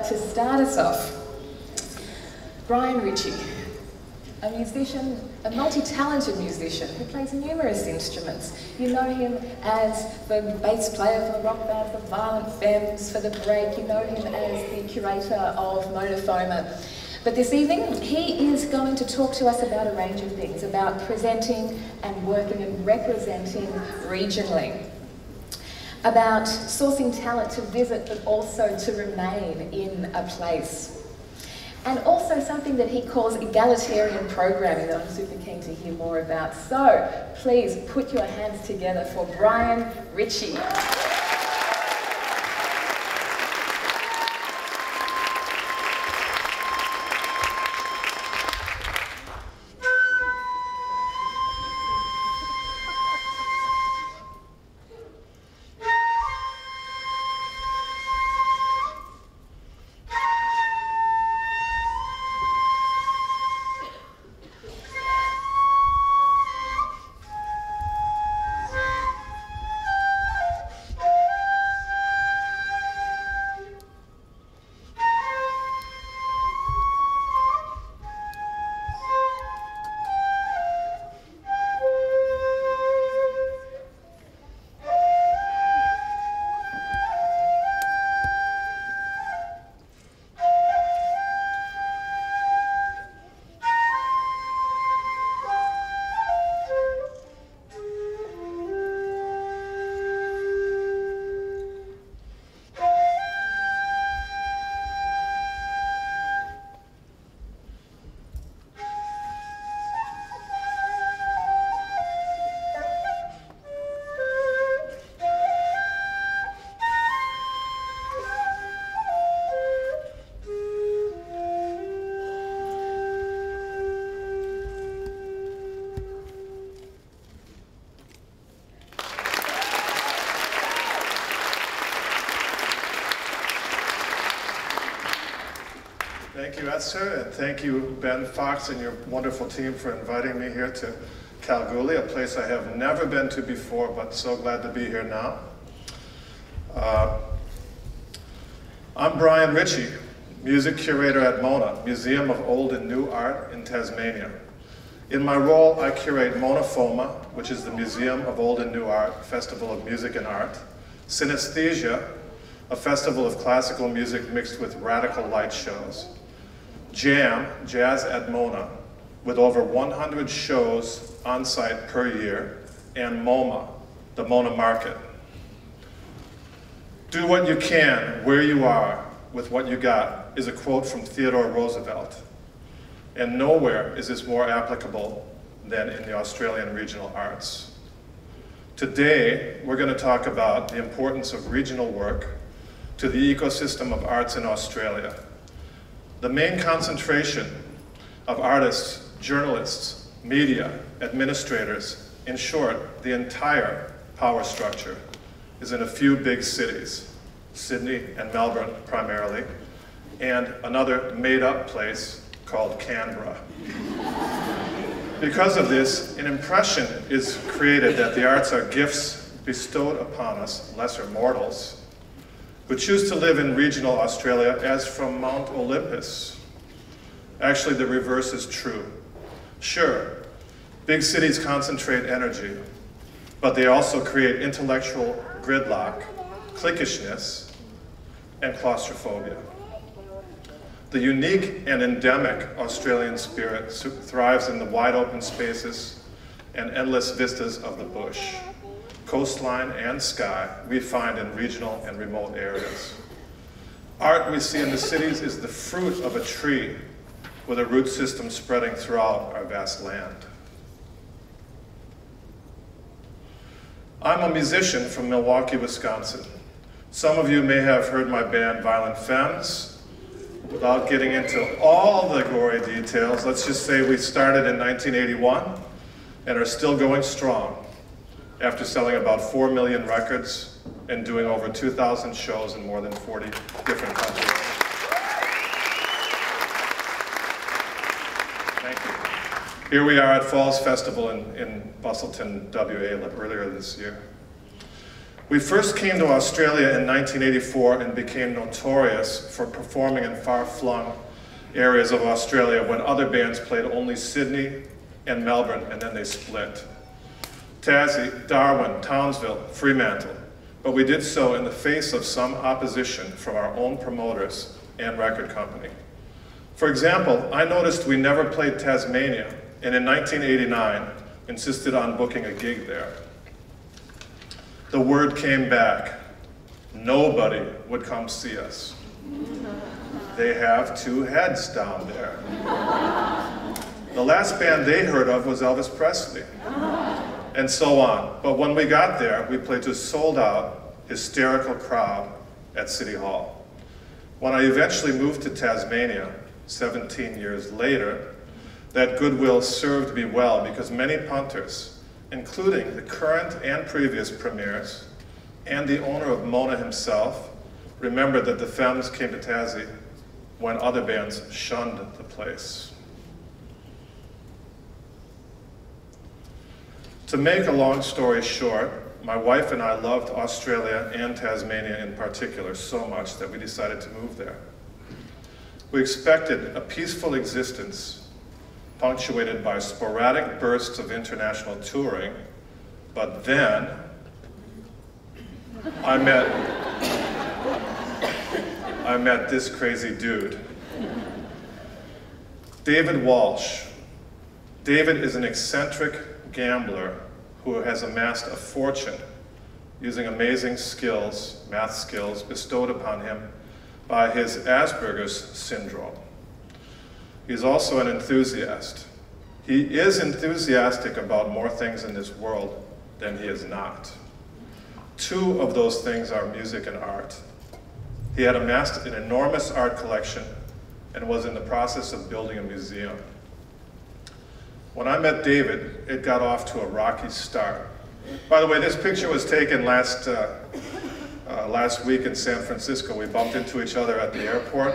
to start us off, Brian Ritchie, a musician, a multi-talented musician who plays numerous instruments. You know him as the bass player for the rock band, the violent Femmes, for the break. You know him as the curator of MONA FOMA. But this evening, he is going to talk to us about a range of things, about presenting and working and representing regionally, about sourcing talent to visit but also to remain in a place, and also something that he calls egalitarian programming that I'm super keen to hear more about. So please put your hands together for Brian Ritchie. Thank you, Esther, and thank you, Ben Fox and your wonderful team for inviting me here to Kalgoorlie, a place I have never been to before, but so glad to be here now. I'm Brian Ritchie, music curator at MONA, Museum of Old and New Art in Tasmania. In my role, I curate MONA FOMA, which is the Museum of Old and New Art Festival of Music and Art, Synesthesia, a festival of classical music mixed with radical light shows, Jam, Jazz at MONA, with over 100 shows on site per year, and MoMA, the MONA Market. Do what you can, where you are, with what you got, is a quote from Theodore Roosevelt. And nowhere is this more applicable than in the Australian regional arts. Today, we're going to talk about the importance of regional work to the ecosystem of arts in Australia. The main concentration of artists, journalists, media, administrators, in short, the entire power structure, is in a few big cities, Sydney and Melbourne primarily, and another made-up place called Canberra. Because of this, an impression is created that the arts are gifts bestowed upon us, lesser mortals, who choose to live in regional Australia as from Mount Olympus. Actually, the reverse is true. Sure, big cities concentrate energy, but they also create intellectual gridlock, cliquishness, and claustrophobia. The unique and endemic Australian spirit thrives in the wide open spaces and endless vistas of the bush, coastline and sky we find in regional and remote areas. Art we see in the cities is the fruit of a tree with a root system spreading throughout our vast land. I'm a musician from Milwaukee, Wisconsin. Some of you may have heard my band Violent Femmes. Without getting into all the gory details, let's just say we started in 1981 and are still going strong after selling about 4 million records and doing over 2,000 shows in more than 40 different countries. Thank you. Here we are at Falls Festival in Busselton, WA, earlier this year. We first came to Australia in 1984 and became notorious for performing in far-flung areas of Australia when other bands played only Sydney and Melbourne, and then they split. Tassie, Darwin, Townsville, Fremantle. But we did so in the face of some opposition from our own promoters and record company. For example, I noticed we never played Tasmania, and in 1989 insisted on booking a gig there. The word came back. Nobody would come see us. They have two heads down there. The last band they heard of was Elvis Presley, and so on. But when we got there, we played to a sold-out, hysterical crowd at City Hall. When I eventually moved to Tasmania, 17 years later, that goodwill served me well because many punters, including the current and previous premiers, and the owner of MONA himself, remembered that the Femmes came to Tassie when other bands shunned the place. To make a long story short, my wife and I loved Australia and Tasmania in particular so much that we decided to move there. We expected a peaceful existence punctuated by sporadic bursts of international touring, but then I met this crazy dude, David Walsh. David is an eccentric gambler who has amassed a fortune using amazing skills, math skills, bestowed upon him by his Asperger's syndrome. He's also an enthusiast. He is enthusiastic about more things in this world than he is not. Two of those things are music and art. He had amassed an enormous art collection and was in the process of building a museum. When I met David, it got off to a rocky start. By the way, this picture was taken last week in San Francisco. We bumped into each other at the airport.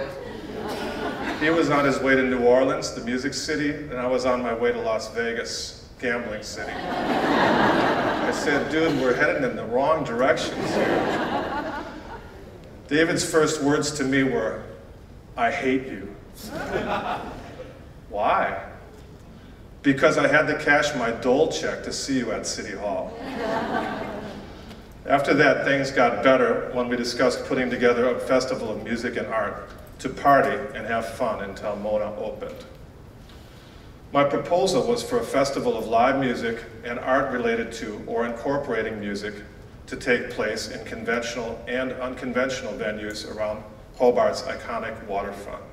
He was on his way to New Orleans, the music city, and I was on my way to Las Vegas, gambling city. I said, dude, we're headed in the wrong directions here. David's first words to me were, I hate you. Why? Because I had to cash my dole check to see you at City Hall. After that, things got better when we discussed putting together a festival of music and art to party and have fun until MONA opened. My proposal was for a festival of live music and art related to or incorporating music to take place in conventional and unconventional venues around Hobart's iconic waterfront.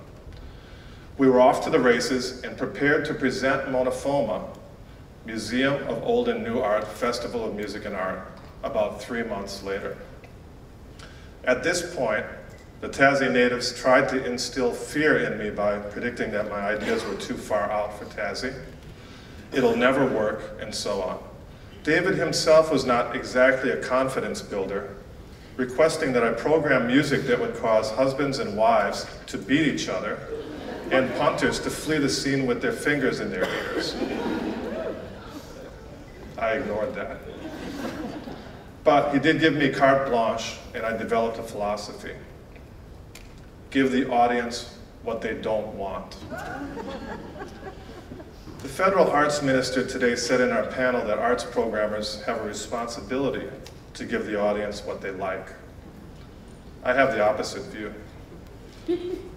We were off to the races and prepared to present MONA FOMA, Museum of Old and New Art Festival of Music and Art, about 3 months later. At this point, the Tassie natives tried to instill fear in me by predicting that my ideas were too far out for Tassie. It'll never work, and so on. David himself was not exactly a confidence builder, requesting that I program music that would cause husbands and wives to beat each other and punters to flee the scene with their fingers in their ears. I ignored that. But he did give me carte blanche, and I developed a philosophy. Give the audience what they don't want. The federal arts minister today said in our panel that arts programmers have a responsibility to give the audience what they like. I have the opposite view.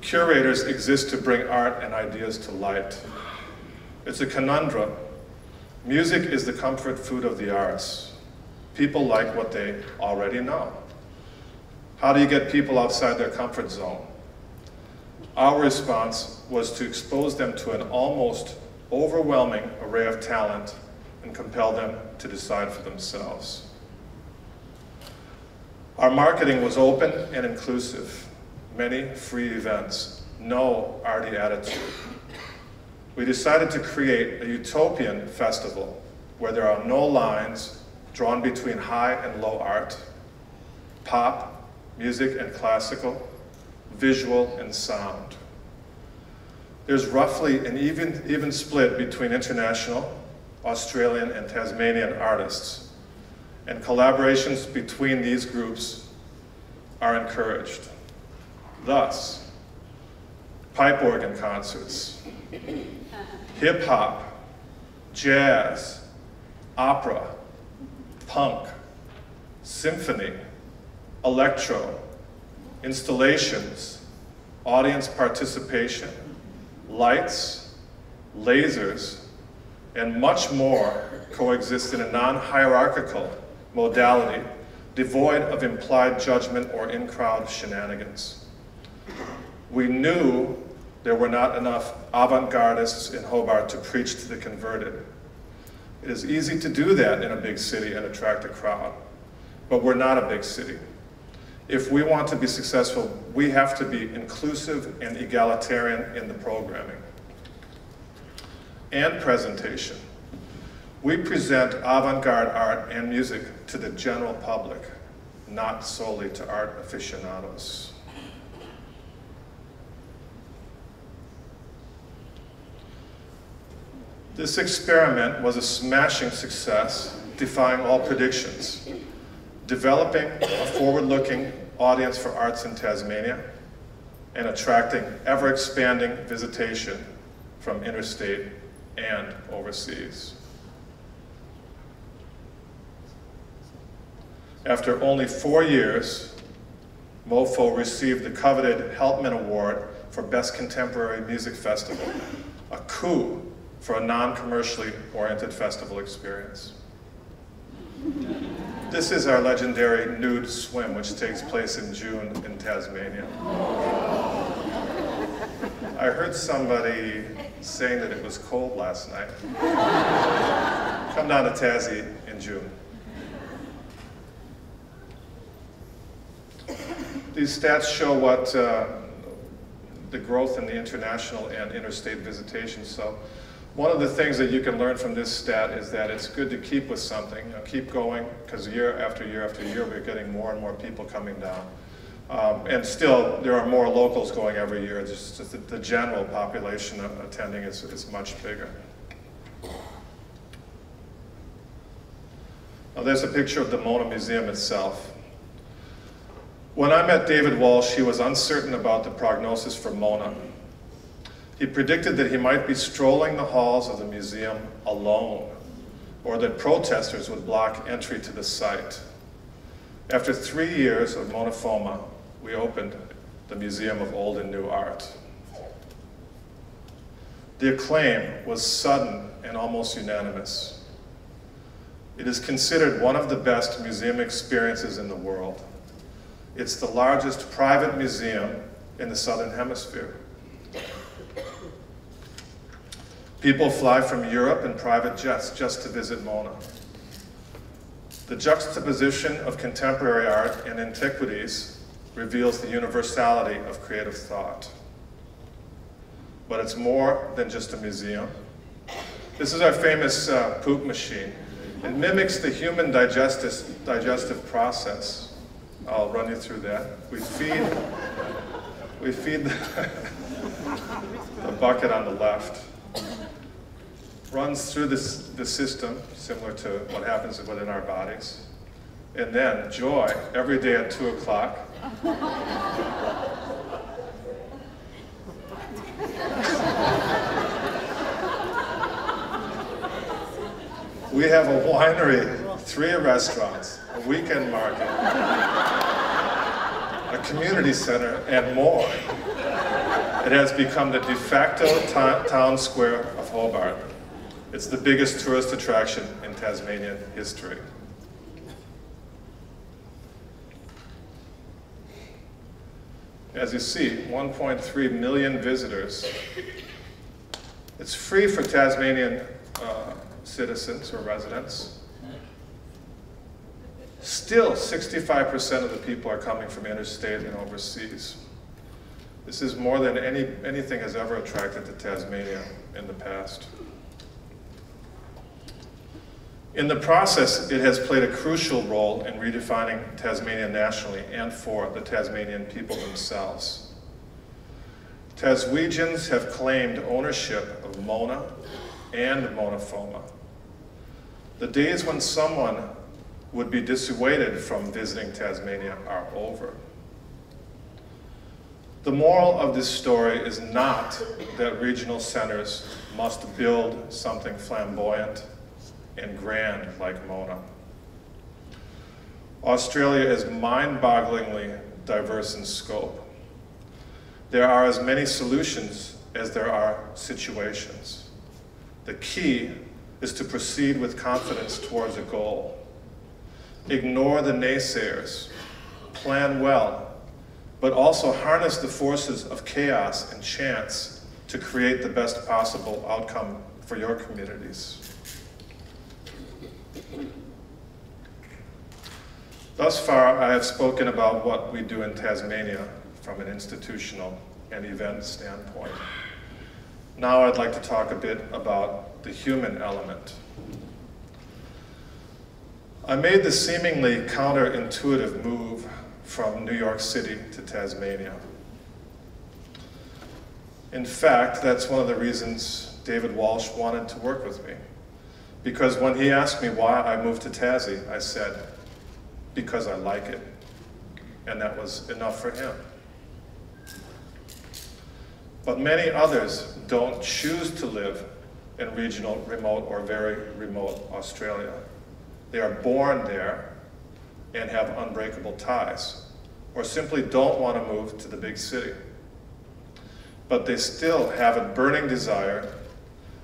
Curators exist to bring art and ideas to light. It's a conundrum. Music is the comfort food of the arts. People like what they already know. How do you get people outside their comfort zone? Our response was to expose them to an almost overwhelming array of talent and compel them to decide for themselves. Our marketing was open and inclusive. Many free events, no arty attitude. We decided to create a utopian festival where there are no lines drawn between high and low art, pop, music and classical, visual and sound. There's roughly an even split between international, Australian and Tasmanian artists. and collaborations between these groups are encouraged. Thus, pipe organ concerts, hip hop, jazz, opera, punk, symphony, electro, installations, audience participation, lights, lasers, and much more coexist in a non-hierarchical modality devoid of implied judgment or in-crowd shenanigans. We knew there were not enough avant-gardists in Hobart to preach to the converted. It is easy to do that in a big city and attract a crowd, but we're not a big city. If we want to be successful, we have to be inclusive and egalitarian in the programming and presentation. We present avant-garde art and music to the general public, not solely to art aficionados. This experiment was a smashing success, defying all predictions, developing a forward-looking audience for arts in Tasmania and attracting ever-expanding visitation from interstate and overseas. After only 4 years, Mofo received the coveted Helpman Award for Best Contemporary Music Festival, a coup for a non-commercially oriented festival experience. This is our legendary nude swim, which takes place in June in Tasmania. I heard somebody saying that it was cold last night. Come down to Tassie in June. These stats show what the growth in the international and interstate visitation. So one of the things that you can learn from this stat is that it's good to keep with something, keep going, because year after year after year we're getting more and more people coming down. And still, there are more locals going every year. It's just that the general population attending is much bigger. Now there's a picture of the MONA Museum itself. When I met David Walsh, he was uncertain about the prognosis for MONA. He predicted that he might be strolling the halls of the museum alone, or that protesters would block entry to the site. After 3 years of MONA FOMA, we opened the Museum of Old and New Art. The acclaim was sudden and almost unanimous. It is considered one of the best museum experiences in the world. It's the largest private museum in the Southern Hemisphere. People fly from Europe in private jets just to visit MONA. The juxtaposition of contemporary art and antiquities reveals the universality of creative thought. But it's more than just a museum. This is our famous poop machine. It mimics the human digestive process. I'll run you through that. We feed the bucket on the left. Runs through the system, similar to what happens within our bodies. And then, joy, every day at 2 o'clock. We have a winery, 3 restaurants, a weekend market, a community center, and more. It has become the de facto town square of Hobart. It's the biggest tourist attraction in Tasmanian history. As you see, 1.3 million visitors. It's free for Tasmanian citizens or residents. Still, 65% of the people are coming from interstate and overseas. This is more than anything has ever attracted to Tasmania in the past. In the process, it has played a crucial role in redefining Tasmania nationally and for the Tasmanian people themselves. Taswegians have claimed ownership of MONA and MONA FOMA. The days when someone would be dissuaded from visiting Tasmania are over. The moral of this story is not that regional centers must build something flamboyant and grand like MONA. Australia is mind-bogglingly diverse in scope. There are as many solutions as there are situations. The key is to proceed with confidence towards a goal. Ignore the naysayers, plan well, but also harness the forces of chaos and chance to create the best possible outcome for your communities. Thus far, I have spoken about what we do in Tasmania from an institutional and event standpoint. Now I'd like to talk a bit about the human element. I made the seemingly counterintuitive move from New York City to Tasmania. In fact, that's one of the reasons David Walsh wanted to work with me. Because when he asked me why I moved to Tassie, I said, because I like it. And that was enough for him. But many others don't choose to live in regional, remote, or very remote Australia. They are born there and have unbreakable ties, or simply don't want to move to the big city. But they still have a burning desire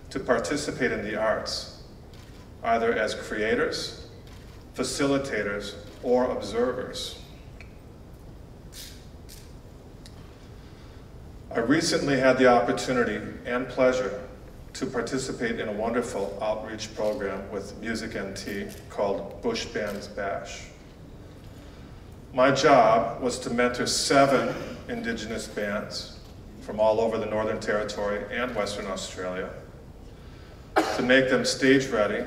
to participate in the arts, either as creators, facilitators, or observers. I recently had the opportunity and pleasure to participate in a wonderful outreach program with Music NT called Bush Bands Bash. My job was to mentor 7 indigenous bands from all over the Northern Territory and Western Australia to make them stage ready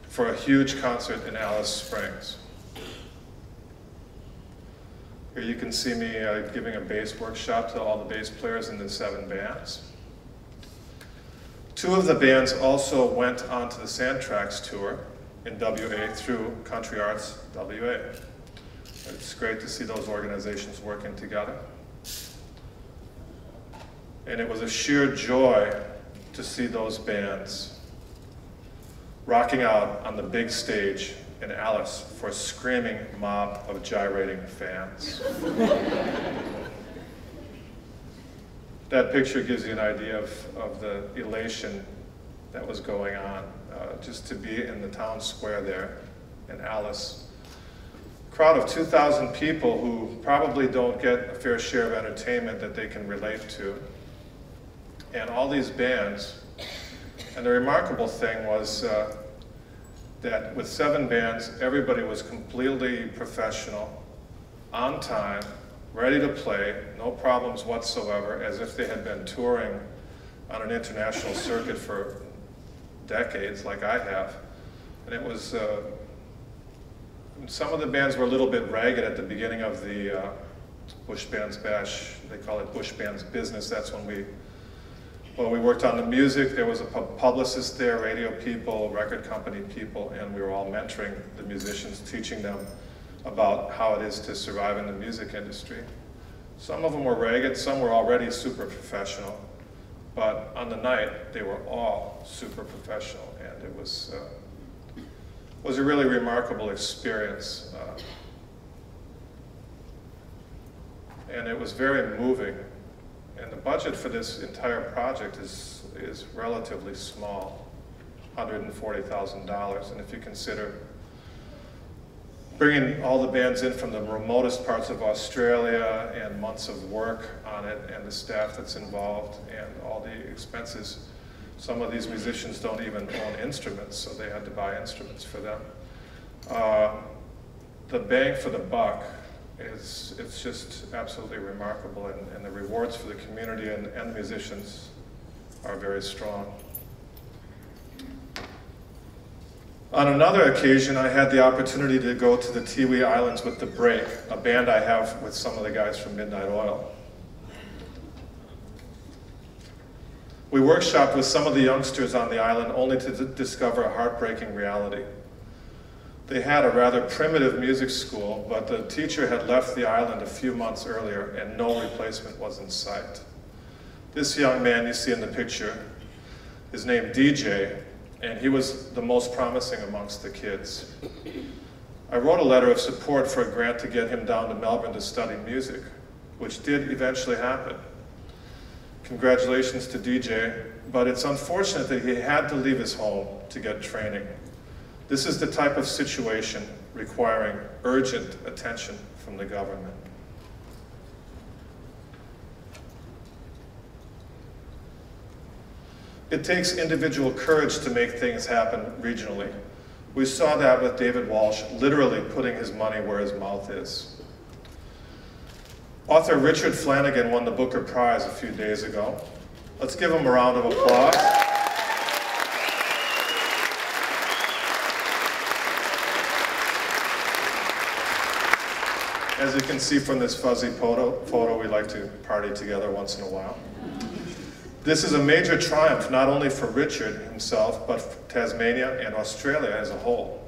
for a huge concert in Alice Springs. Here you can see me giving a bass workshop to all the bass players in the 7 bands. 2 of the bands also went on to the Sandtracks tour in WA through Country Arts WA. It's great to see those organizations working together. And it was a sheer joy to see those bands rocking out on the big stage in Alice for a screaming mob of gyrating fans. That picture gives you an idea of the elation that was going on, just to be in the town square there in Alice. A crowd of 2,000 people who probably don't get a fair share of entertainment that they can relate to. And all these bands. And the remarkable thing was that with 7 bands, everybody was completely professional, on time, ready to play, no problems whatsoever, as if they had been touring on an international circuit for decades, like I have. And it was, some of the bands were a little bit ragged at the beginning of the Bush Bands Bash. They call it Bush Bands Business. That's when we worked on the music. There was a publicist there, radio people, record company people, and we were all mentoring the musicians, teaching them about how it is to survive in the music industry. Some of them were ragged, some were already super professional, but on the night, they were all super professional, and it was a really remarkable experience. And it was very moving. And the budget for this entire project is relatively small, $140,000. And if you consider bringing all the bands in from the remotest parts of Australia and months of work on it and the staff that's involved and all the expenses, some of these musicians don't even own instruments, so they had to buy instruments for them. The bang for the buck it's just absolutely remarkable, and the rewards for the community and the musicians are very strong. On another occasion, I had the opportunity to go to the Tiwi Islands with The Break, a band I have with some of the guys from Midnight Oil. We workshopped with some of the youngsters on the island only to discover a heartbreaking reality. They had a rather primitive music school, but the teacher had left the island a few months earlier and no replacement was in sight. This young man you see in the picture is named DJ, and he was the most promising amongst the kids. I wrote a letter of support for a grant to get him down to Melbourne to study music, which did eventually happen. Congratulations to DJ, but it's unfortunate that he had to leave his home to get training. This is the type of situation requiring urgent attention from the government. It takes individual courage to make things happen regionally. We saw that with David Walsh literally putting his money where his mouth is. Author Richard Flanagan won the Booker Prize a few days ago. Let's give him a round of applause. As you can see from this fuzzy photo, we like to party together once in a while. This is a major triumph not only for Richard himself, but for Tasmania and Australia as a whole.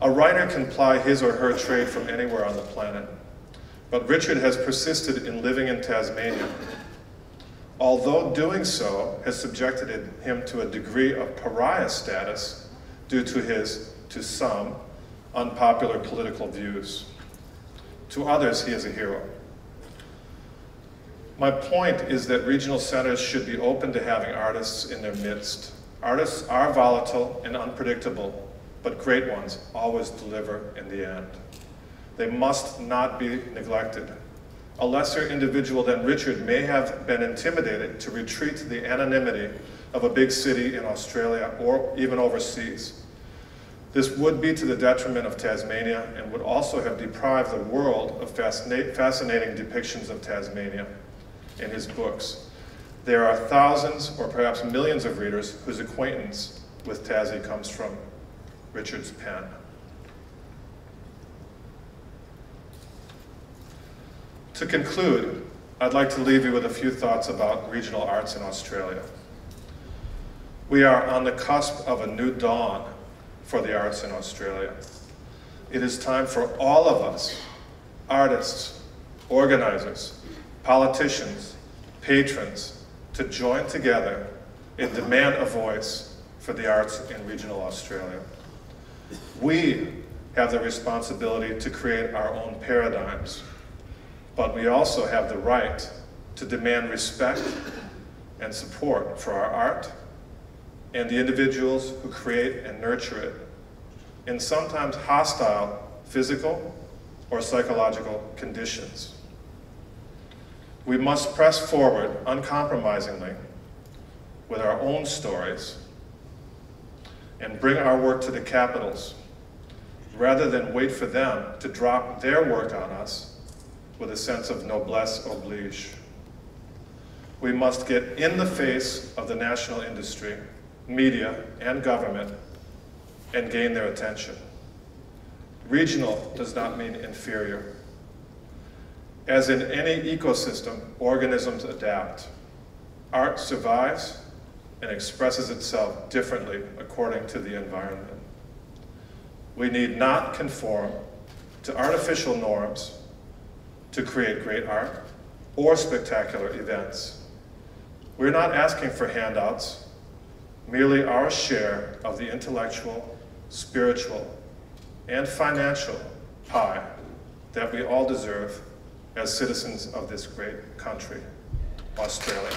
A writer can ply his or her trade from anywhere on the planet, but Richard has persisted in living in Tasmania. Although doing so has subjected him to a degree of pariah status due to his, to some, unpopular political views. To others, he is a hero. My point is that regional centers should be open to having artists in their midst. Artists are volatile and unpredictable, but great ones always deliver in the end. They must not be neglected. A lesser individual than Richard may have been intimidated to retreat to the anonymity of a big city in Australia or even overseas. This would be to the detriment of Tasmania and would also have deprived the world of fascinating depictions of Tasmania in his books. There are thousands or perhaps millions of readers whose acquaintance with Tassie comes from Richard's pen. To conclude, I'd like to leave you with a few thoughts about regional arts in Australia. We are on the cusp of a new dawn for the arts in Australia. It is time for all of us, artists, organizers, politicians, patrons, to join together and demand a voice for the arts in regional Australia. We have the responsibility to create our own paradigms, but we also have the right to demand respect and support for our art and the individuals who create and nurture it in sometimes hostile physical or psychological conditions. We must press forward uncompromisingly with our own stories and bring our work to the capitals rather than wait for them to drop their work on us with a sense of noblesse oblige. We must get in the face of the national industry, media, and government and gain their attention. Regional does not mean inferior. As in any ecosystem, organisms adapt. Art survives and expresses itself differently according to the environment. We need not conform to artificial norms to create great art or spectacular events. We're not asking for handouts, merely our share of the intellectual, spiritual, and financial pie that we all deserve as citizens of this great country, Australia.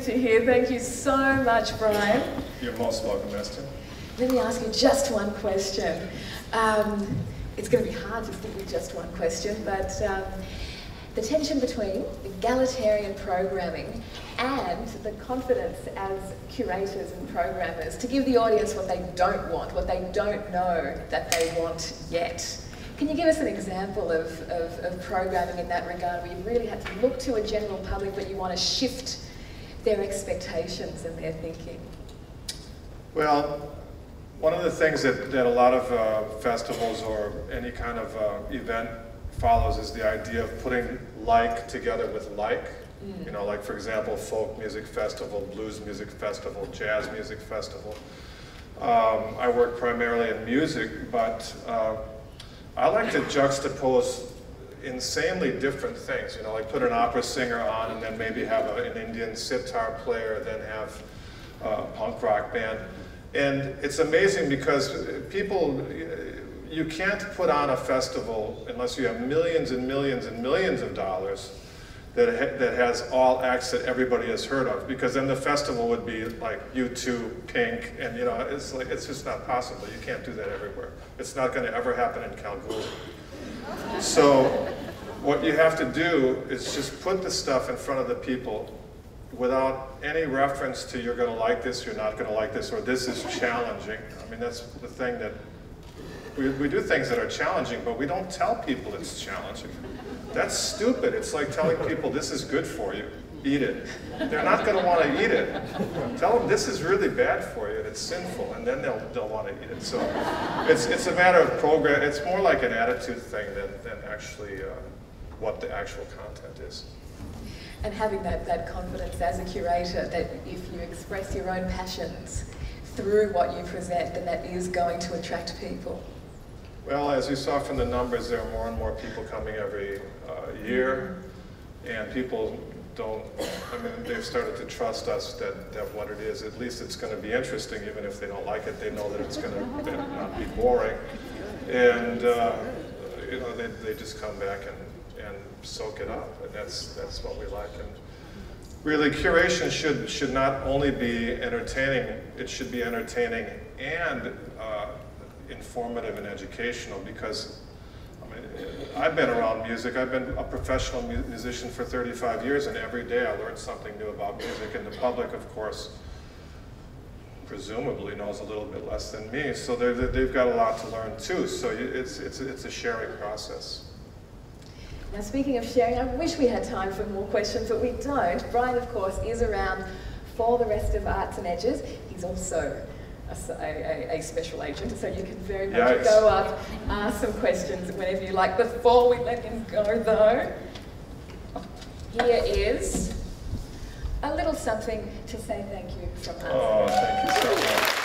To hear. Thank you so much, Brian. You're most welcome, Esther. Let me ask you just one question. it's going to be hard to stick with just one question, but the tension between egalitarian programming and the confidence as curators and programmers to give the audience what they don't want, what they don't know that they want yet. Can you give us an example of programming in that regard where you really had to look to a general public but you want to shift their expectations and their thinking? Well, one of the things that a lot of festivals or any kind of event follows is the idea of putting like together with like. You know, like for example, folk music festival, blues music festival, jazz music festival. I work primarily in music, but I like to juxtapose insanely different things. You know, like put an opera singer on and then maybe have an Indian sitar player, then have a punk rock band. And it's amazing because people, you can't put on a festival unless you have millions and millions and millions of dollars that has all acts that everybody has heard of, because then the festival would be like U2, Pink, and you know, it's just not possible. You can't do that everywhere. It's not going to ever happen in Kalgoorlie. So what you have to do is just put the stuff in front of the people without any reference to you're going to like this, you're not going to like this, or this is challenging. I mean, that's the thing that we do things that are challenging, but we don't tell people it's challenging. That's stupid. It's like telling people this is good for you, eat it. They're not going to want to eat it. Tell them this is really bad for you and it's sinful, and then they'll want to eat it. So it's a matter of program. It's more like an attitude thing than actually what the actual content is. And having that confidence as a curator that if you express your own passions through what you present, then that is going to attract people. Well, as you saw from the numbers, there are more and more people coming every year, and people don't, I mean, they've started to trust us that what it is, at least it's going to be interesting, even if they don't like it, they know that it's going to not be boring. And, you know, they just come back and soak it up, and that's what we like. And really, curation should not only be entertaining, it should be entertaining and informative and educational, because I mean, I've been around music. I've been a professional musician for 35 years, and every day I learn something new about music, and the public, of course, presumably knows a little bit less than me, so they've got a lot to learn too, so it's a sharing process. Now, speaking of sharing, I wish we had time for more questions, but we don't. Brian, of course, is around for the rest of Arts and Edges. He's also a special agent, so you can very much go up, ask some questions whenever you like. Before we let him go, though, here is a little something to say thank you from us. Oh, thank you so much.